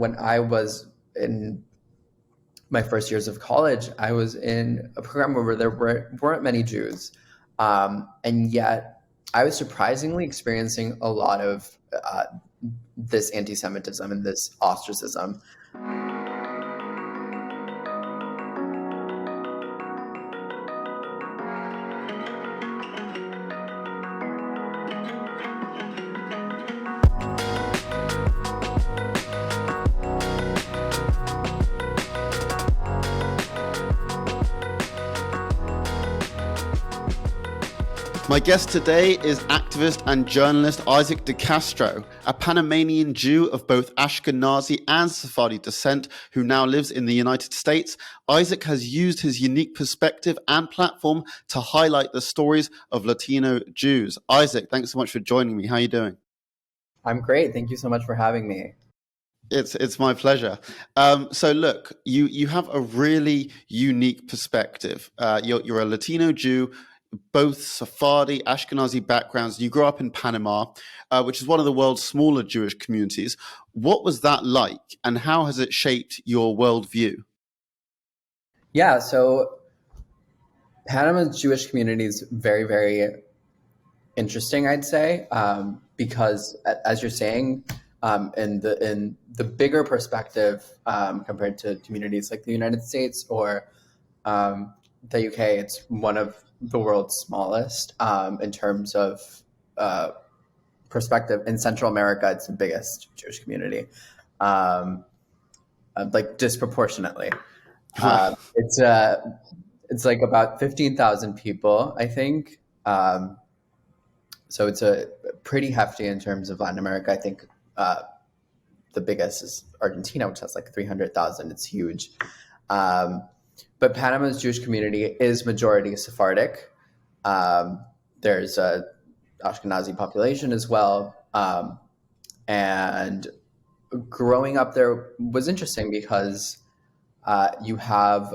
when I was in my first years of college, I was in a program where there weren't many Jews. And yet I was surprisingly experiencing a lot of this anti-Semitism and this ostracism. My guest today is activist and journalist Isaac de Castro, a Panamanian Jew of both Ashkenazi and Sephardi descent who now lives in the United States. Isaac has used his unique perspective and platform to highlight the stories of Latino Jews. Isaac, thanks so much for joining me. How are you doing? I'm great. Thank you so much for having me. It's my pleasure. So look, you have a really unique perspective. You're a Latino Jew, both Sephardi, Ashkenazi backgrounds. You grew up in Panama, which is one of the world's smaller Jewish communities. What was that like, and how has it shaped your worldview? Yeah, so Panama's Jewish community is very, very interesting, I'd say, because as you're saying, in the bigger perspective, compared to communities like the United States or the UK, it's one of the world's smallest in terms of perspective. In Central America, it's the biggest Jewish community, like disproportionately. It's like about 15,000 people, I think. So it's a pretty hefty in terms of Latin America. I think the biggest is Argentina, which has like 300,000. It's huge. But Panama's Jewish community is majority Sephardic. There's a Ashkenazi population as well. And growing up there was interesting because you have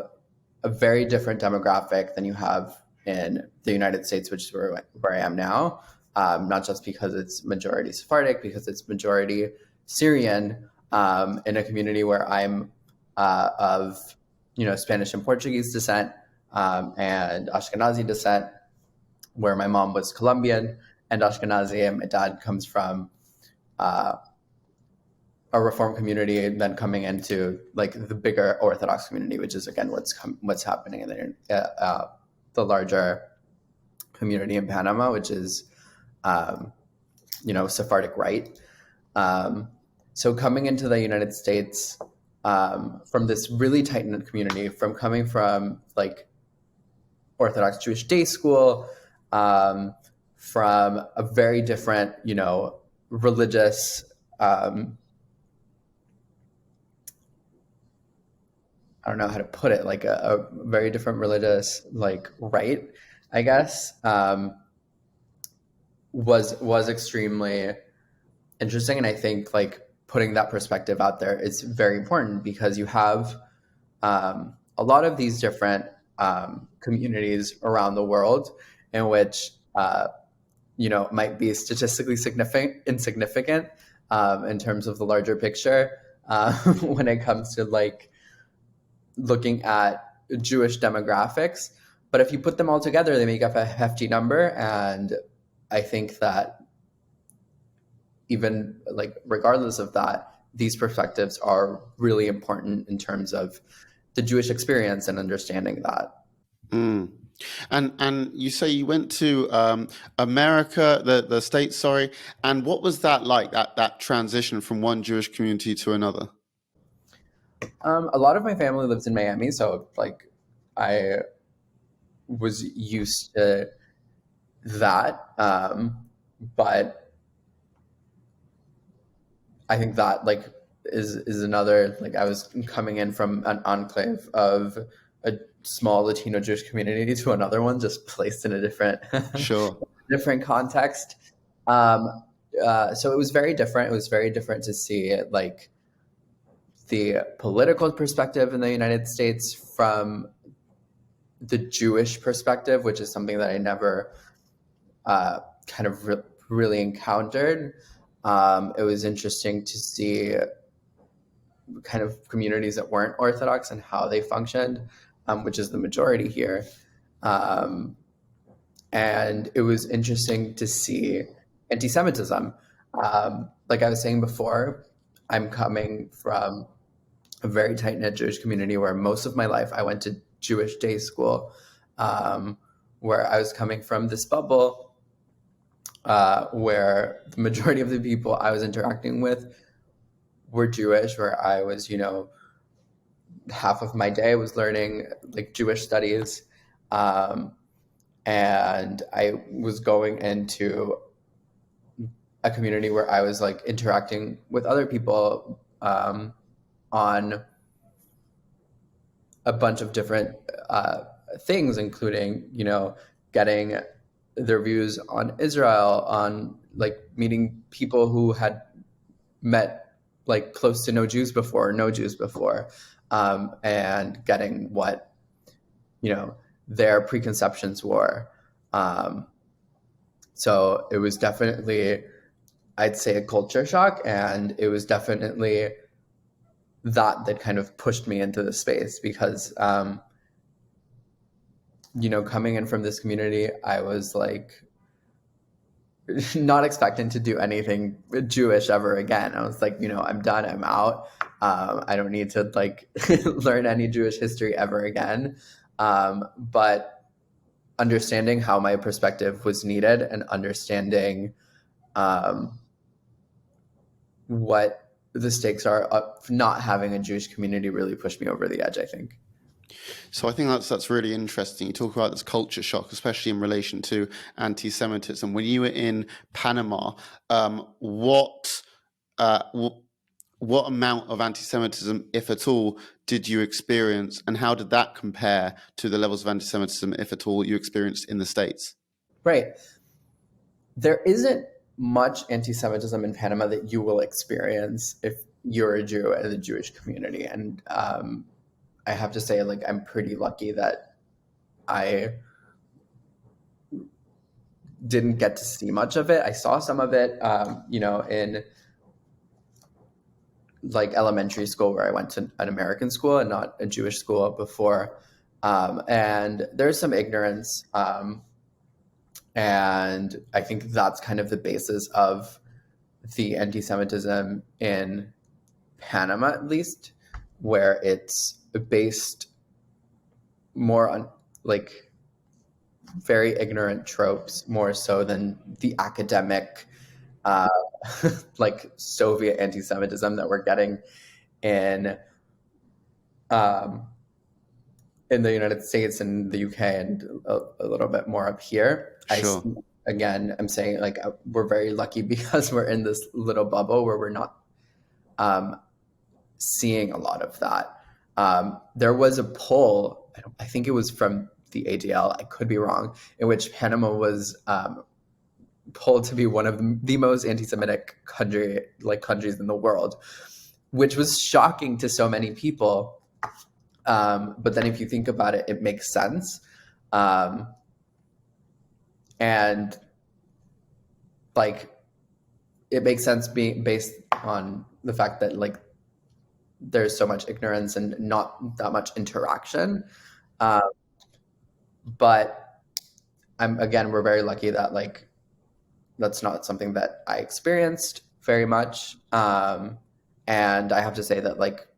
a very different demographic than you have in the United States, which is where I am now. Not just because it's majority Sephardic, because it's majority Syrian, in a community where I'm of Spanish and Portuguese descent, and Ashkenazi descent, where my mom was Colombian and Ashkenazi, and my dad comes from a Reform community, and then coming into like the bigger Orthodox community, which is again what's happening in the larger community in Panama, which is Sephardic Rite. So coming into the United States from this really tight-knit community, coming from like Orthodox Jewish day school, from a very different, religious, I don't know how to put it, like a very different religious like rite, I guess, was extremely interesting. And I think like putting that perspective out there is very important because you have a lot of these different communities around the world in which might be statistically insignificant in terms of the larger picture when it comes to like looking at Jewish demographics. But if you put them all together, they make up a hefty number. And I think that even like regardless of that, these perspectives are really important in terms of the Jewish experience and understanding that. Mm. And you say you went to America, the States, sorry. And what was that like, that transition from one Jewish community to another? A lot of my family lives in Miami, so like I was used to that. But I think that like is another, like I was coming in from an enclave of a small Latino Jewish community to another one, just placed in a different different context. So it was very different. It was very different to see like the political perspective in the United States from the Jewish perspective, which is something that I never kind of really encountered. It was interesting to see kind of communities that weren't Orthodox and how they functioned, which is the majority here. And it was interesting to see anti-Semitism. Like I was saying before, I'm coming from a very tight-knit Jewish community where most of my life I went to Jewish day school, where I was coming from this bubble where the majority of the people I was interacting with were Jewish, where I was, half of my day was learning like Jewish studies. And I was going into a community where I was like interacting with other people on a bunch of different things, including, getting their views on Israel, on like meeting people who had met like close to no Jews before, and getting what, their preconceptions were. So it was definitely, I'd say, a culture shock, and it was definitely that kind of pushed me into the space because, coming in from this community, I was like not expecting to do anything Jewish ever again. I was like, I'm done, I'm out. I don't need to like learn any Jewish history ever again. But understanding how my perspective was needed and understanding what the stakes are of not having a Jewish community really pushed me over the edge, I think. So I think that's really interesting. You talk about this culture shock, especially in relation to anti-Semitism. When you were in Panama, what amount of anti-Semitism, if at all, did you experience, and how did that compare to the levels of anti-Semitism, if at all, you experienced in the States? Right. There isn't much anti-Semitism in Panama that you will experience if you're a Jew in the Jewish community. And I have to say, like, I'm pretty lucky that I didn't get to see much of it. I saw some of it, in like elementary school, where I went to an American school and not a Jewish school before. And there's some ignorance. And I think that's kind of the basis of the anti-Semitism in Panama, at least, where it's based more on like very ignorant tropes, more so than the academic like Soviet anti-Semitism that we're getting in the United States and the UK and a little bit more up here. Sure. I'm saying like we're very lucky because we're in this little bubble where we're not seeing a lot of that. There was a poll, I think it was from the ADL, I could be wrong, in which Panama was polled to be one of the most anti-Semitic countries in the world, which was shocking to so many people. But then if you think about it, it makes sense. And like, it makes sense being based on the fact that like there's so much ignorance and not that much interaction. But we're very lucky that like that's not something that I experienced very much. And I have to say that like,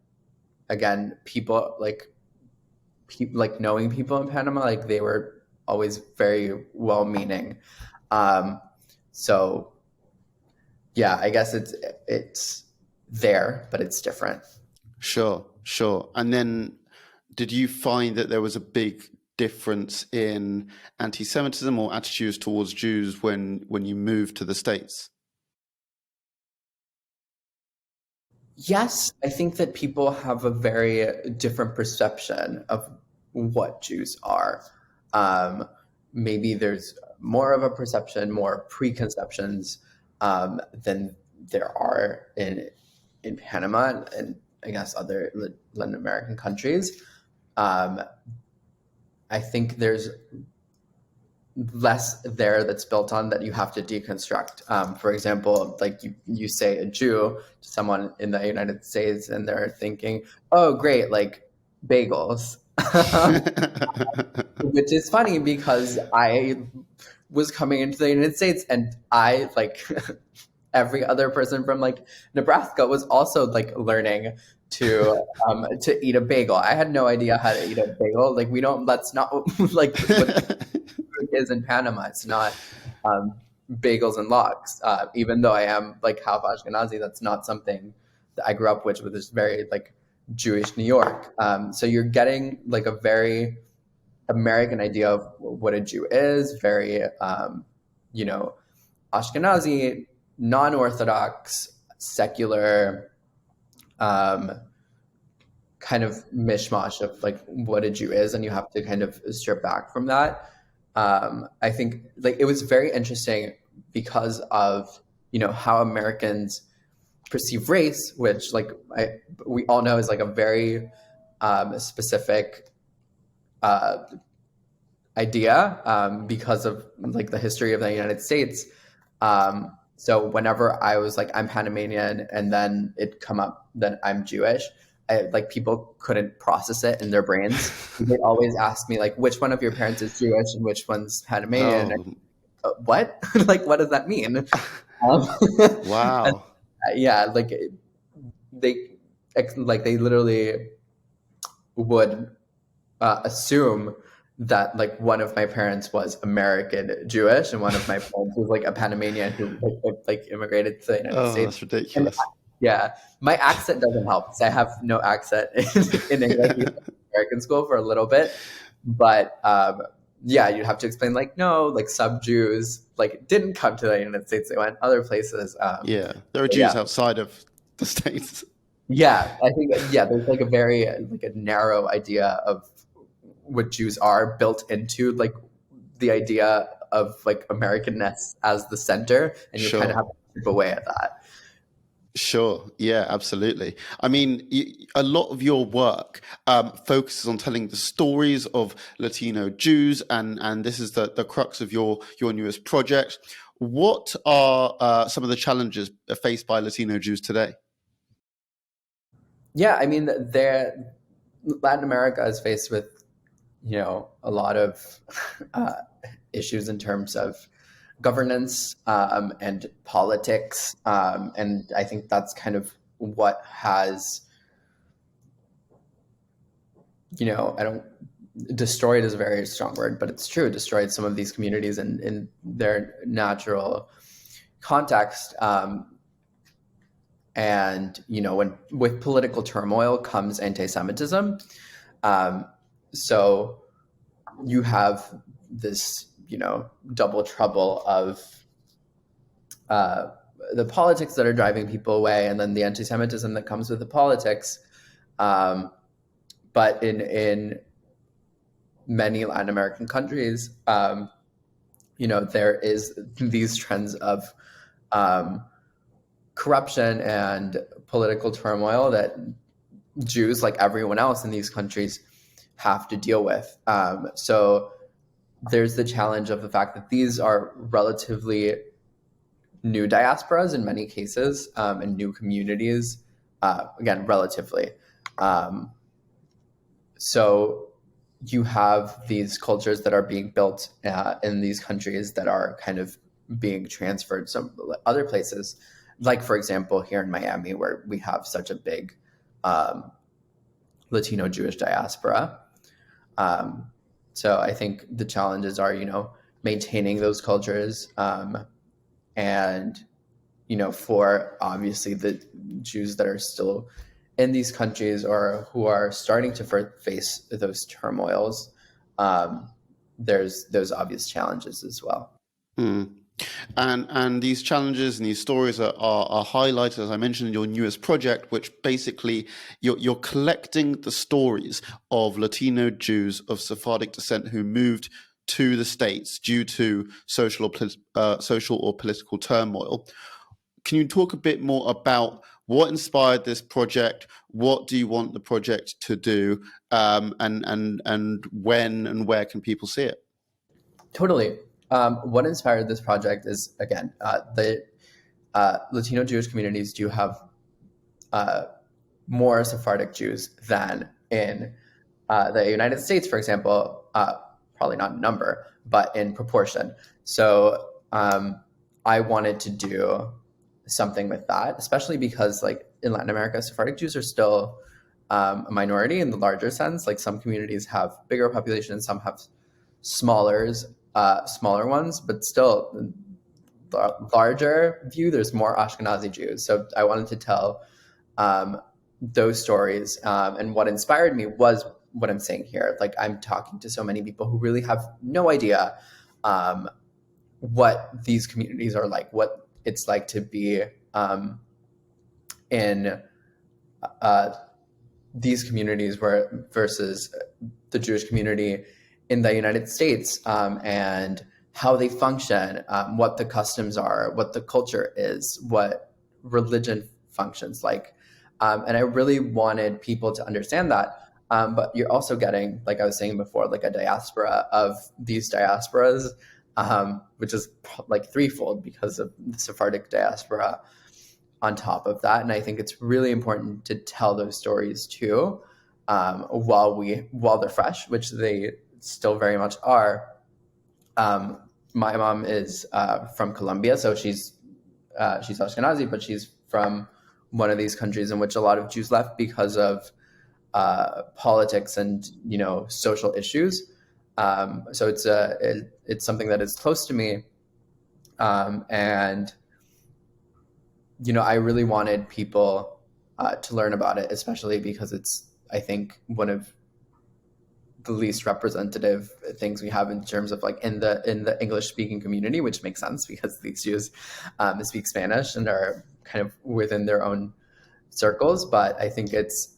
again, people like knowing people in Panama, like they were always very well-meaning. So yeah, I guess it's there, but it's different. Sure. And then did you find that there was a big difference in anti-Semitism or attitudes towards Jews when you moved to the States? Yes, I think that people have a very different perception of what Jews are. Maybe there's more of a perception, more preconceptions than there are in Panama and I guess other Latin American countries. I think there's less there that's built on that you have to deconstruct. For example, like you say a Jew to someone in the United States and they're thinking, oh, great, like bagels. Which is funny because I was coming into the United States and I, like every other person from like Nebraska, was also like learning to eat a bagel. I had no idea how to eat a bagel. Like that's not like what is in Panama. It's not bagels and lox. Even though I am like half Ashkenazi, that's not something that I grew up with this very like Jewish New York. So you're getting like a very American idea of what a Jew is, very Ashkenazi, non-Orthodox, secular, kind of mishmash of like what a Jew is, and you have to kind of strip back from that. I think like it was very interesting because of how Americans perceive race, which like we all know is like a very specific idea because of like the history of the United States. So whenever I was like I'm Panamanian and then it come up that I'm Jewish, like people couldn't process it in their brains. They'd always ask me like, which one of your parents is Jewish and which one's Panamanian? What? Like, what does that mean? Wow. And, yeah, like they literally would assume that like one of my parents was American Jewish and one of my parents was like a Panamanian who like immigrated to the United States. That's ridiculous. Yeah, my accent doesn't help because I have no accent in English. We went to American school for a little bit, but yeah, you'd have to explain like no, like some Jews like didn't come to the United States; they went other places. Yeah, there are Jews outside of the States. Yeah, I think there's like a very like a narrow idea of what Jews are built into like the idea of like Americanness as the center, and you kind of have to chip away at that. Sure. Yeah, absolutely. I mean, a lot of your work focuses on telling the stories of Latino Jews, and this is the crux of your newest project. What are some of the challenges faced by Latino Jews today? Yeah, I mean, Latin America is faced with, a lot of issues in terms of governance and politics. And I think that's kind of what has, destroyed is a very strong word, but it's true, destroyed some of these communities in their natural context. And, when with political turmoil comes anti-Semitism. So you have this, double trouble of the politics that are driving people away, and then the anti-Semitism that comes with the politics. But in many Latin American countries, there is these trends of corruption and political turmoil that Jews, like everyone else in these countries, have to deal with. So there's the challenge of the fact that these are relatively new diasporas in many cases, and new communities, again, relatively. So you have these cultures that are being built in these countries that are kind of being transferred some other places. Like, for example, here in Miami, where we have such a big Latino Jewish diaspora. So I think the challenges are, maintaining those cultures, and, for obviously the Jews that are still in these countries or who are starting to face those turmoils, there's those obvious challenges as well. Mm. And these challenges and these stories are highlighted, as I mentioned, in your newest project, which basically you're collecting the stories of Latino Jews of Sephardic descent who moved to the States due to social or political turmoil. Can you talk a bit more about what inspired this project? What do you want the project to do? And when and where can people see it? Totally. What inspired this project is, again, the Latino Jewish communities do have more Sephardic Jews than in the United States, for example, probably not in number, but in proportion. So I wanted to do something with that, especially because, like, in Latin America, Sephardic Jews are still a minority in the larger sense. Like, some communities have bigger populations, some have smaller ones, but still, the larger view, there's more Ashkenazi Jews. So I wanted to tell those stories. And what inspired me was what I'm saying here. Like, I'm talking to so many people who really have no idea what these communities are like, what it's like to be in these communities versus the Jewish community in the United States, and how they function, what the customs are, what the culture is, what religion functions like. And I really wanted people to understand that. But you're also getting, like I was saying before, like a diaspora of these diasporas, which is like threefold because of the Sephardic diaspora on top of that. And I think it's really important to tell those stories too, while they're fresh, which they still very much are. My mom is from Colombia, so she's Ashkenazi, but she's from one of these countries in which a lot of Jews left because of politics and social issues. So it's something that is close to me, and I really wanted people to learn about it, especially because it's, I think, one of the least representative things we have in terms of, like, in the English speaking community, which makes sense because these Jews speak Spanish and are kind of within their own circles. But I think it's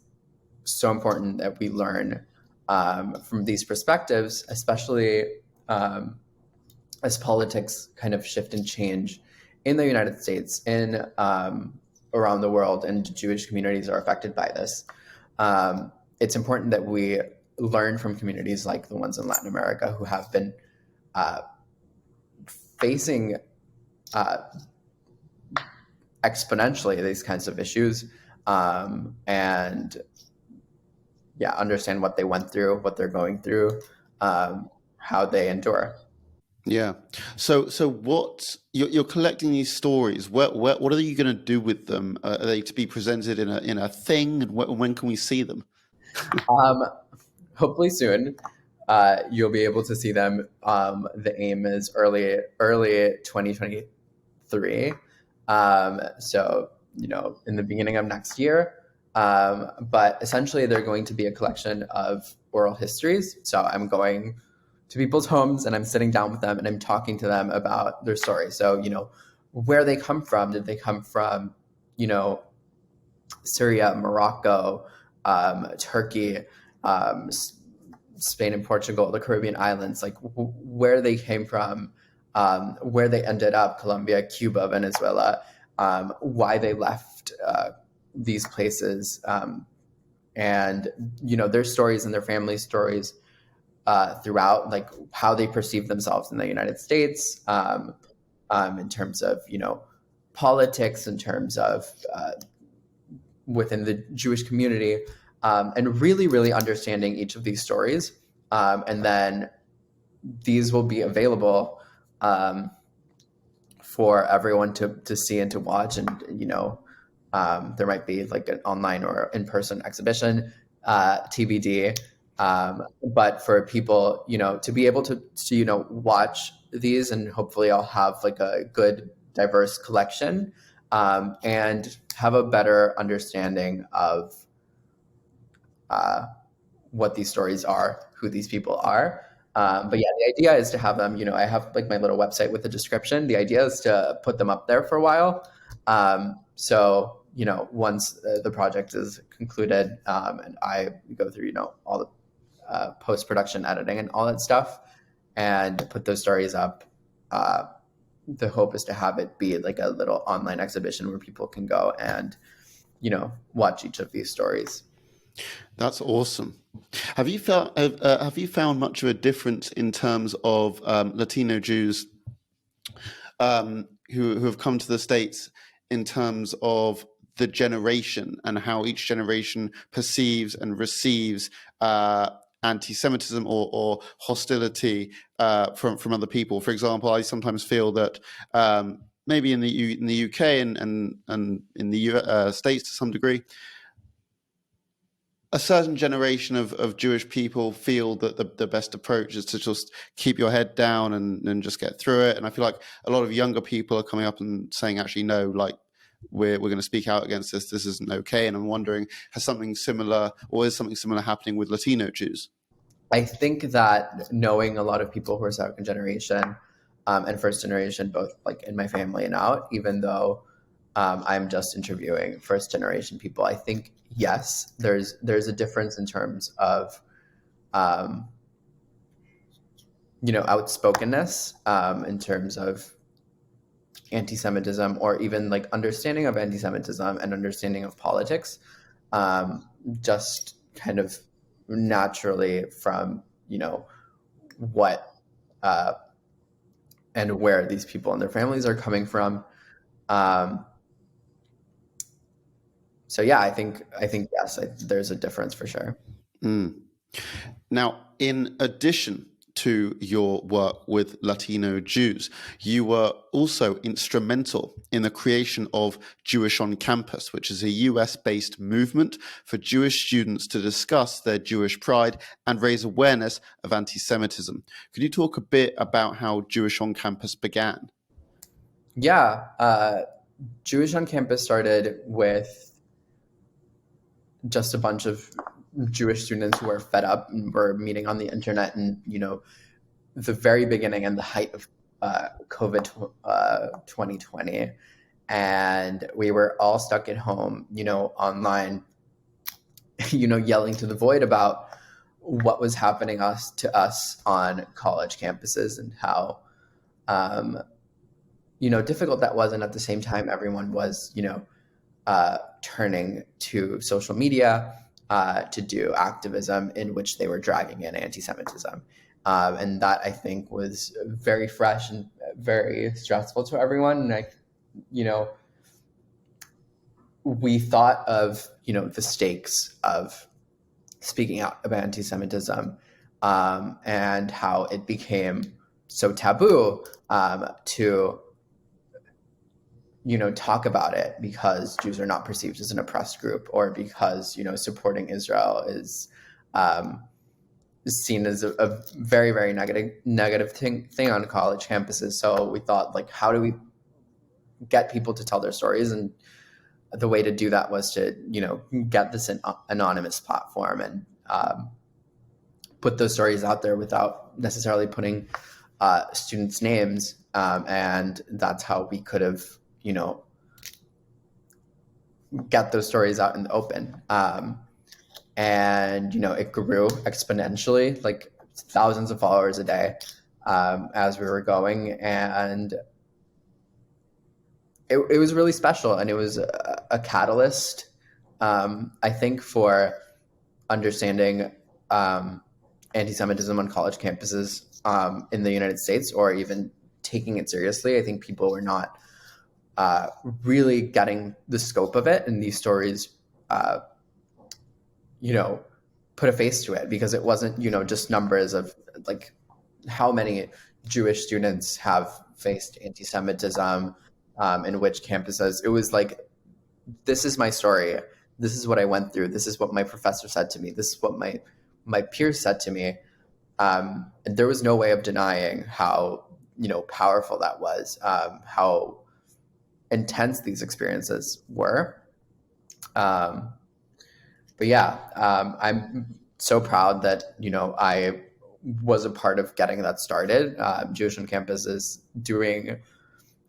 so important that we learn from these perspectives, especially as politics kind of shift and change in the United States, in around the world, and Jewish communities are affected by this. It's important that we learn from communities like the ones in Latin America who have been facing exponentially these kinds of issues, and understand what they went through, what they're going through, how they endure. Yeah. So what you're collecting these stories? What are you going to do with them? Are they to be presented in a thing? And when can we see them? Hopefully soon. You'll be able to see them. The aim is early 2023. So in the beginning of next year. But essentially, they're going to be a collection of oral histories. So I'm going to people's homes and I'm sitting down with them and I'm talking to them about their story. So, where they come from. Did they come from, Syria, Morocco, Turkey, Spain and Portugal, the Caribbean islands, like where they came from, where they ended up, Colombia, Cuba, Venezuela, why they left these places, and their stories and their family stories throughout, like how they perceive themselves in the United States, in terms of politics, in terms of within the Jewish community, and really understanding each of these stories, and then these will be available for everyone to see and to watch, and there might be like an online or in-person exhibition, TBD. But for people, to be able to watch these, and hopefully I'll have like a good, diverse collection, and have a better understanding of what these stories are, who these people are. But yeah, the idea is to have them, I have like my little website with the description. The idea is to put them up there for a while. So, once the project is concluded, and I go through, all the post-production editing and all that stuff, and put those stories up, the hope is to have it be like a little online exhibition where people can go and, watch each of these stories. That's awesome. Have you found much of a difference in terms of Latino Jews who have come to the States in terms of the generation and how each generation perceives and receives anti-Semitism or hostility from other people? For example, I sometimes feel that maybe in the UK and in the States to some degree, a certain generation of Jewish people feel that the best approach is to just keep your head down and just get through it. And I feel like a lot of younger people are coming up and saying, actually, no, like we're going to speak out against this. This isn't okay. And I'm wondering, is something similar happening with Latino Jews? I think that knowing a lot of people who are second generation and first generation, both like in my family and out, even though I'm just interviewing first generation people, I think, yes, there's a difference in terms of, outspokenness, in terms of anti-Semitism, or even like understanding of anti-Semitism and understanding of politics, just kind of naturally from, what and where these people and their families are coming from. So yeah, I think yes, there's a difference for sure. Now, in addition to your work with Latino Jews, you were also instrumental in the creation of Jewish on Campus, which is a US-based movement for Jewish students to discuss their Jewish pride and raise awareness of anti-Semitism. Could you talk a bit about how Jewish on Campus began? Yeah, Jewish on Campus started with just a bunch of Jewish students who were fed up and were meeting on the internet, and the very beginning and the height of COVID 2020, and we were all stuck at home, online, yelling to the void about what was happening to us on college campuses and how difficult that was, and at the same time, everyone was turning to social media to do activism in which they were dragging in anti-Semitism. And that, I think, was very fresh and very stressful to everyone. And we thought of, the stakes of speaking out about anti-Semitism, and how it became so taboo to talk about it, because Jews are not perceived as an oppressed group, or because, supporting Israel is seen as a very, very negative thing on college campuses. So we thought, like, how do we get people to tell their stories? And the way to do that was to, get this anonymous platform and put those stories out there without necessarily putting students' names. And that's how we could have, get those stories out in the open. And, it grew exponentially, like thousands of followers a day, as we were going. And it was really special. And it was a catalyst, I think, for understanding anti-Semitism on college campuses in the United States, or even taking it seriously. I think people were not really getting the scope of it, and these stories put a face to it, because it wasn't, just numbers of like how many Jewish students have faced anti-Semitism in which campuses. It was like, this is my story. This is what I went through. This is what my professor said to me. This is what my peers said to me. And there was no way of denying how, powerful that was, how intense these experiences were. But yeah, I'm so proud that, I was a part of getting that started. Jewish on Campus is doing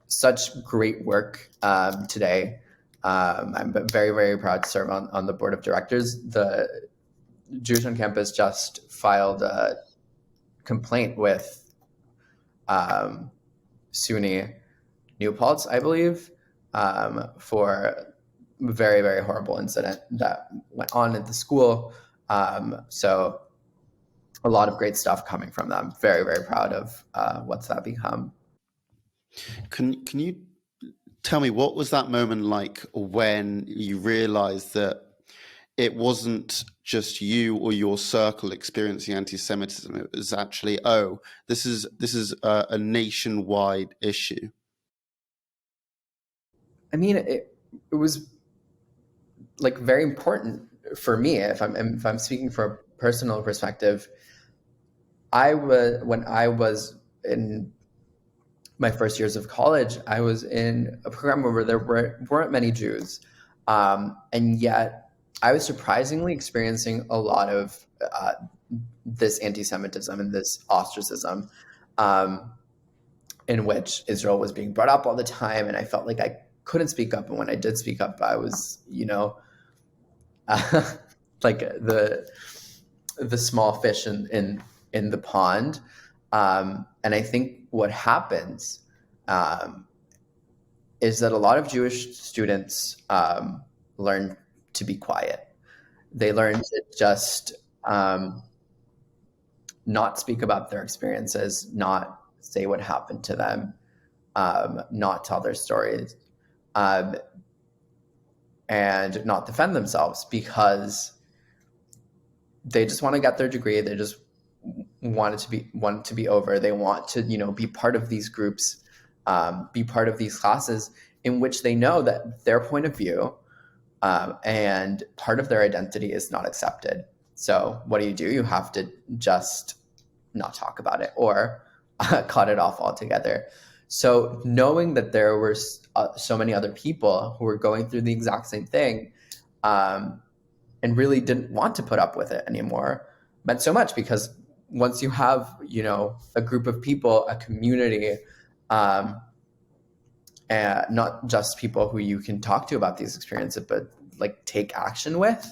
such great work today. I'm very, very proud to serve on the board of directors. The Jewish on Campus just filed a complaint with SUNY New Paltz, I believe, for a very, very horrible incident that went on at the school. So a lot of great stuff coming from them. Very, very proud of what's that become. Can you tell me, what was that moment like when you realized that it wasn't just you or your circle experiencing anti-Semitism? It was actually, oh, this is a nationwide issue. I mean, it was like very important for me. If I'm speaking from a personal perspective, when I was in my first years of college, I was in a program where there weren't many Jews, and yet I was surprisingly experiencing a lot of this anti-Semitism and this ostracism, in which Israel was being brought up all the time, and I felt like I couldn't speak up. And when I did speak up, I was, like the small fish in the pond. And I think what happens is that a lot of Jewish students learn to be quiet. They learn to just not speak about their experiences, not say what happened to them, not tell their stories, and not defend themselves, because they just want to get their degree. They just want it to be over. They want to, be part of these groups, be part of these classes in which they know that their point of view and part of their identity is not accepted. So what do? You have to just not talk about it, or cut it off altogether. So knowing that there were so many other people who were going through the exact same thing, and really didn't want to put up with it anymore, meant so much, because once you have, a group of people, a community, and not just people who you can talk to about these experiences, but like take action with,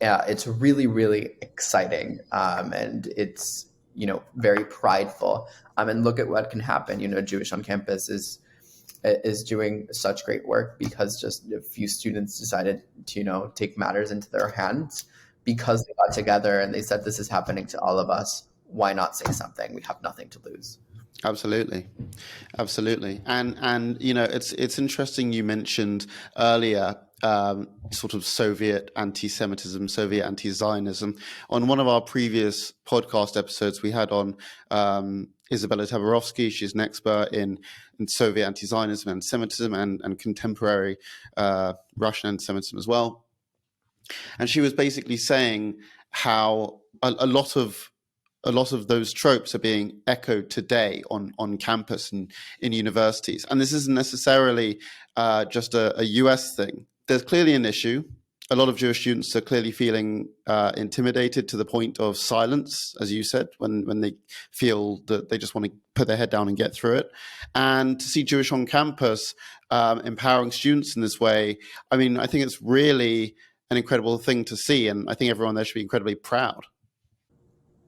yeah, it's really, really exciting. And it's, very prideful. And look at what can happen. Jewish on Campus is doing such great work because just a few students decided to, take matters into their hands, because they got together and they said, this is happening to all of us. Why not say something? We have nothing to lose. Absolutely. And it's interesting you mentioned earlier sort of Soviet anti-Semitism, Soviet anti-Zionism. On one of our previous podcast episodes, we had on Isabella Tabarovsky. She's an expert in Soviet anti-Zionism and Semitism and contemporary Russian anti-Semitism as well. And she was basically saying how a lot of those tropes are being echoed today on campus and in universities. And this isn't necessarily just a US thing. There's clearly an issue. A lot of Jewish students are clearly feeling intimidated to the point of silence, as you said, when they feel that they just want to put their head down and get through it. And to see Jewish on Campus empowering students in this way, I mean, I think it's really an incredible thing to see. And I think everyone there should be incredibly proud.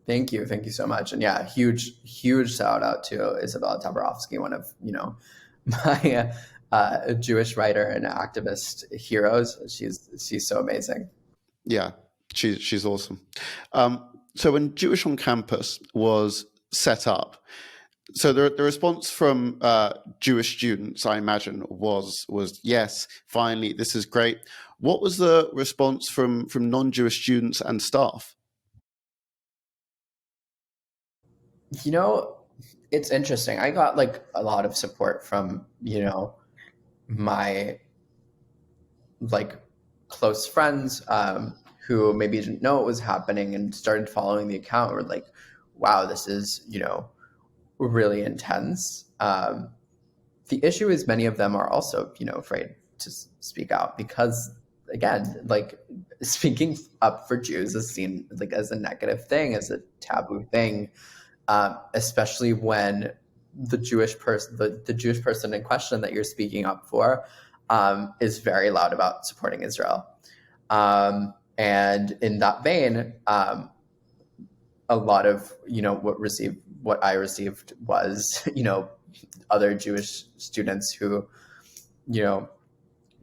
Thank you so much. And yeah, huge shout out to Isabella Tabarovsky, one of my Jewish writer and activist heroes. She's so amazing. Yeah, she's awesome. So when Jewish on Campus was set up, so the response from Jewish students, I imagine, was yes, finally, this is great. What was the response from non-Jewish students and staff? It's interesting. I got like a lot of support from, my like close friends who maybe didn't know what was happening and started following the account, were like, wow, this is, really intense. The issue is many of them are also, afraid to speak out because, again, like speaking up for Jews is seen like as a negative thing, as a taboo thing. Especially when the Jewish person in question that you're speaking up for is very loud about supporting Israel. And in that vein, a lot of what I received was other Jewish students who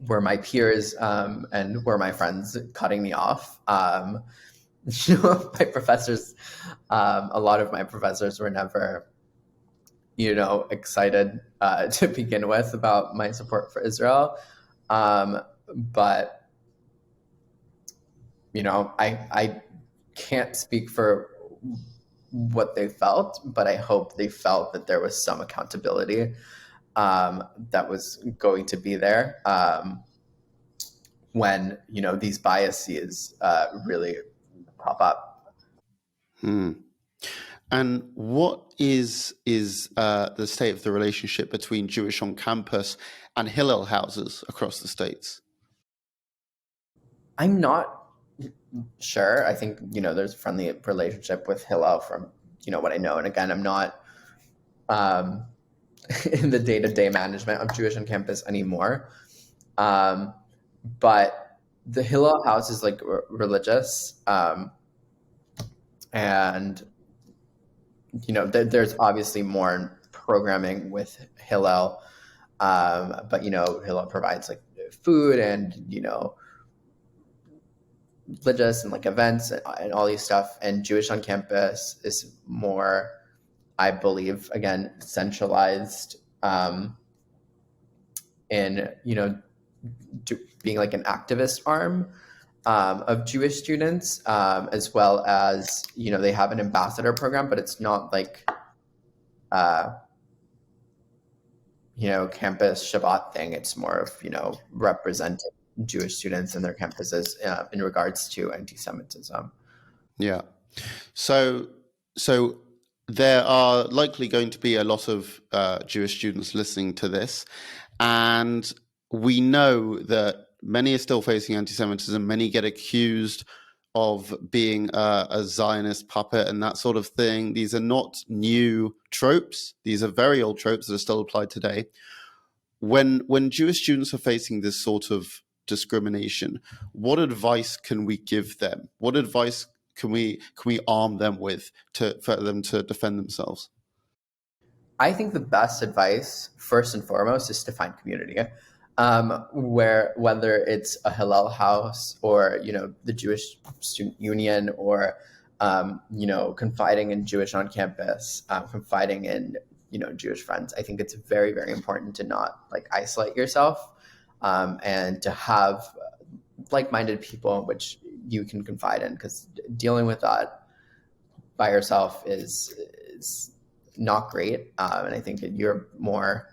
were my peers and were my friends cutting me off. My professors, a lot of my professors were never, excited to begin with about my support for Israel. But, I can't speak for what they felt, but I hope they felt that there was some accountability that was going to be there when, these biases really pop up. And what is the state of the relationship between Jewish on campus and Hillel houses across the States? I'm not sure. I think, there's a friendly relationship with Hillel from, what I know. And again, I'm not in the day-to-day management of Jewish on campus anymore. But the Hillel house is like religious. And, there's obviously more programming with Hillel. But, Hillel provides like food and, religious and like events and all these stuff. And Jewish on campus is more, I believe, again, centralized in, being like an activist arm of Jewish students, as well as, they have an ambassador program, but it's not like, campus Shabbat thing. It's more of, representing Jewish students and their campuses in regards to anti-Semitism. Yeah. So there are likely going to be a lot of Jewish students listening to this. And we know that many are still facing anti-Semitism. Many get accused of being a Zionist puppet and that sort of thing. These are not new tropes. These are very old tropes that are still applied today. When Jewish students are facing this sort of discrimination, what advice can we give them? What advice can we arm them with for them to defend themselves? I think the best advice, first and foremost, is to find community. Whether it's a Hillel house or, the Jewish Student Union or, confiding in Jewish on campus, confiding in, Jewish friends. I think it's very, very important to not like isolate yourself and to have like-minded people in which you can confide in, because dealing with that by yourself is not great. And I think that you're more,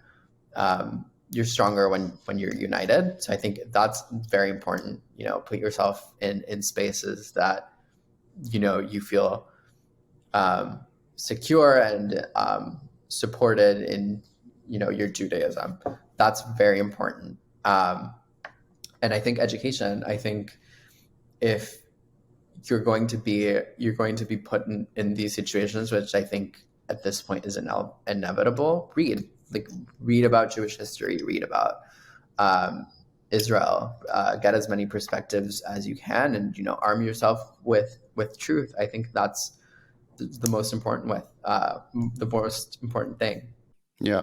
you're stronger when you're united. So I think that's very important. Put yourself in spaces that, you feel secure and supported in, your Judaism. That's very important. And I think education, if you're going to be put in these situations, which I think at this point is inevitable, read about Jewish history, read about Israel, get as many perspectives as you can, and arm yourself with truth. I think that's the most important thing. Yeah.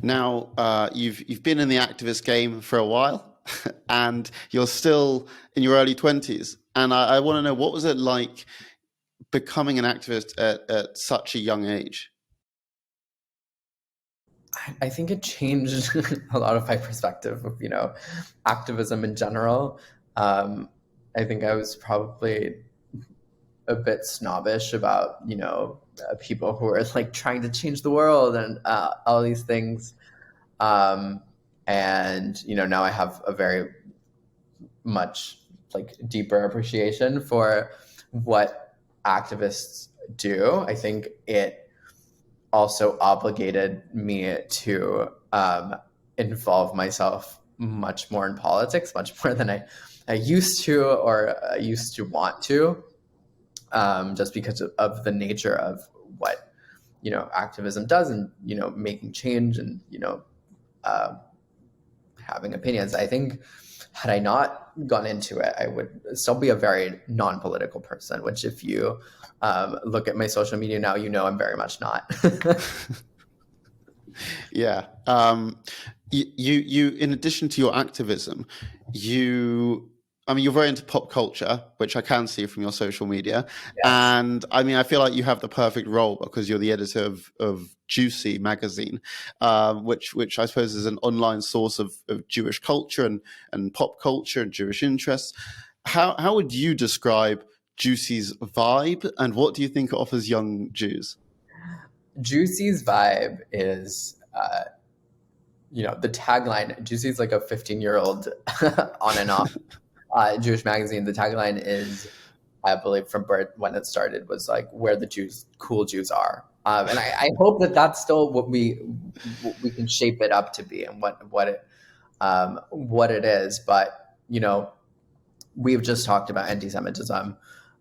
Now you've been in the activist game for a while, and you're still in your early 20s. And I want to know, what was it like becoming an activist at such a young age? I think it changed a lot of my perspective of, activism in general. I think I was probably a bit snobbish about, people who are like trying to change the world and all these things. And, now I have a very much like deeper appreciation for what activists do. I think it also obligated me to involve myself much more in politics, much more than I used to or used to want to, just because of the nature of what, activism does and, making change and, having opinions. I think had I not gone into it, I would still be a very non-political person, which if you look at my social media now, I'm very much not. Yeah. You, in addition to your activism, I mean, you're very into pop culture, which I can see from your social media. Yes. And I mean, I feel like you have the perfect role because you're the editor of Jewcy magazine, which I suppose is an online source of Jewish culture and pop culture and Jewish interests. How would you describe Jewcy's vibe, and what do you think it offers young Jews? Juicy's vibe is, the tagline. Juicy's like a 15-year-old on and off Jewish magazine. The tagline is, I believe, from birth when it started, was like where the cool Jews are. And I hope that that's still what we can shape it up to be, and what it is. But we've just talked about anti-Semitism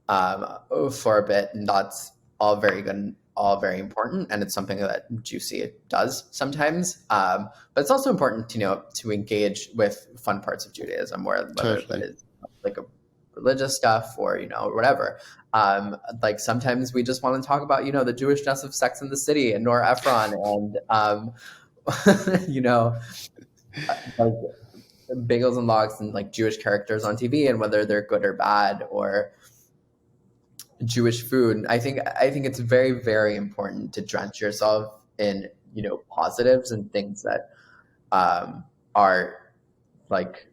for a bit, and that's all very good, and all very important, and it's something that Jewcy does sometimes. But it's also important, to engage with fun parts of Judaism, whether Totally. that is like a religious stuff or whatever. Like sometimes we just want to talk about the Jewishness of Sex in the City and Nora Ephron, and like bagels and logs and like Jewish characters on TV, and whether they're good or bad, or Jewish food. I think it's very, very important to drench yourself in positives and things that are like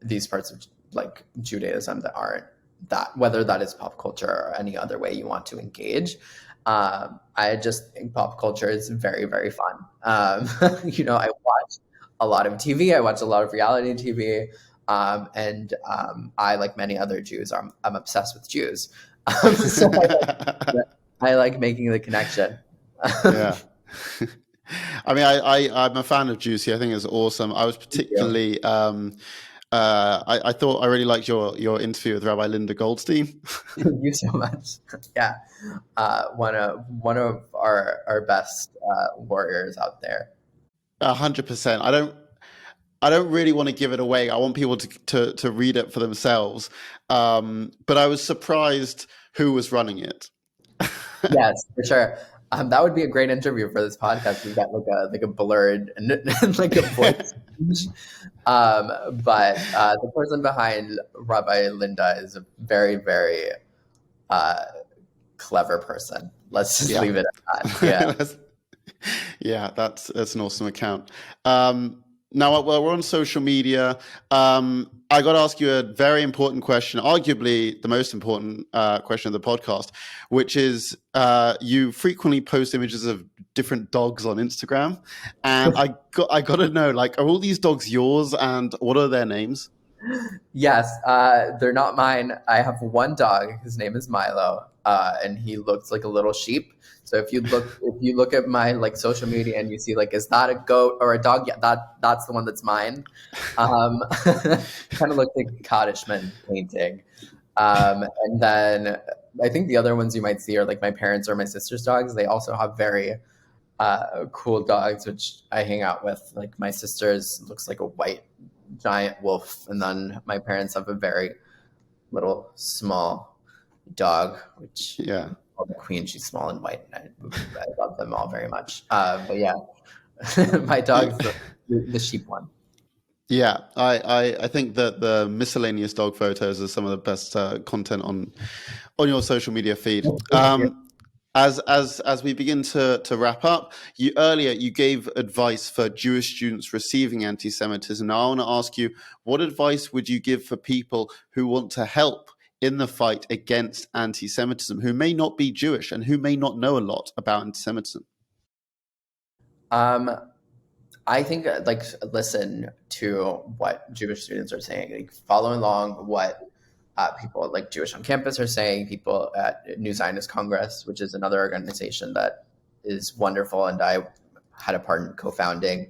these parts of like Judaism that aren't that, whether that is pop culture or any other way you want to engage. I just think pop culture is very, very fun. I watch a lot of TV. I watch a lot of reality TV. And I, like many other Jews, I'm obsessed with Jews. So I like making the connection. Yeah. I mean, I'm a fan of Jewcy. I think it's awesome. I was Thank you. particularly, I thought I really liked your interview with Rabbi Linda Goldstein. Thank you so much. Yeah, one of our best warriors out there. 100%. I don't really want to give it away. I want people to read it for themselves. But I was surprised who was running it. Yes, for sure. That would be a great interview for this podcast. We've got like a blurred and like a voice change. But the person behind Rabbi Linda is a very, very clever person. Let's just Yeah. leave it at that. Yeah. Yeah, that's an awesome account. Now, well, we're on social media. I got to ask you a very important question, arguably the most important question of the podcast, which is you frequently post images of different dogs on Instagram, and I got to know, like, are all these dogs yours, and what are their names? Yes, they're not mine. I have one dog. His name is Milo, and he looks like a little sheep. So if you look at my like social media and you see like, is that a goat or a dog? Yeah, that's the one that's mine. Kind of looks like a Kadishman painting. And then I think the other ones you might see are like my parents or my sister's dogs. They also have very cool dogs, which I hang out with. Like my sister's looks like a white giant wolf, and then my parents have a very little small dog, which Yeah. called the Queen. She's small and white, and I love them all very much. But yeah, my dog's the sheep one. Yeah, I think that the miscellaneous dog photos are some of the best content on your social media feed. Thank you. As we begin to wrap up, you gave advice for Jewish students receiving anti-Semitism. Now I want to ask you, what advice would you give for people who want to help in the fight against anti-Semitism, who may not be Jewish and who may not know a lot about anti-Semitism? Um, I think like listen to what Jewish students are saying, like follow along what people like Jewish on Campus are saying, people at New Zionist Congress, which is another organization that is wonderful, and I had a part in co-founding.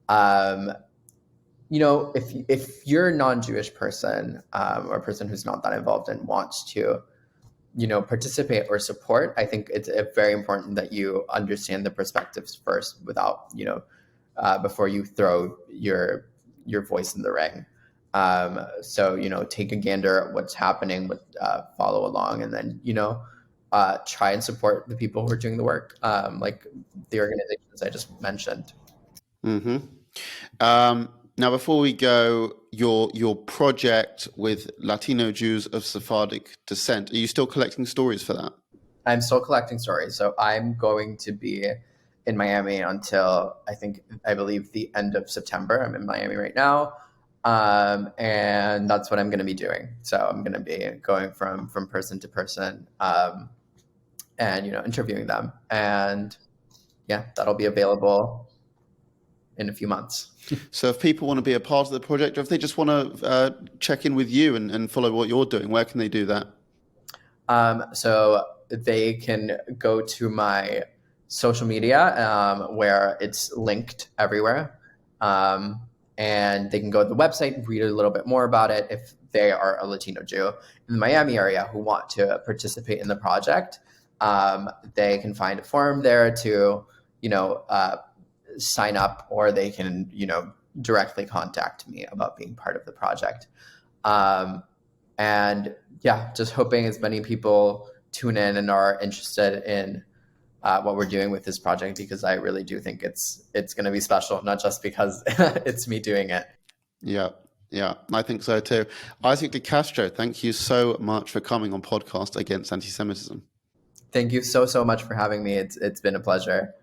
Um, if you're a non-Jewish person, or a person who's not that involved and wants to, participate or support, I think it's very important that you understand the perspectives first, without before you throw your voice in the ring. So take a gander at what's happening, with follow along, and then try and support the people who are doing the work, like the organizations I just mentioned. Mm-hmm. Now, before we go, your project with Latino Jews of Sephardic descent, are you still collecting stories for that? I'm still collecting stories, so I'm going to be in Miami until I believe the end of September. I'm in Miami right now, and that's what I'm going to be doing. So I'm going to be going from person to person, and interviewing them, and yeah, that'll be available in a few months. So if people want to be a part of the project, or if they just want to check in with you and follow what you're doing, where can they do that? So they can go to my social media, where it's linked everywhere. And they can go to the website, read a little bit more about it if they are a Latino Jew in the Miami area who want to participate in the project. They can find a form there to, sign up, or they can, directly contact me about being part of the project. And yeah, just hoping as many people tune in and are interested in what we're doing with this project, because I really do think it's going to be special, not just because it's me doing it. Yeah, I think so too. Isaac de Castro, thank you so much for coming on Podcast Against Antisemitism. Thank you so much for having me. It's been a pleasure.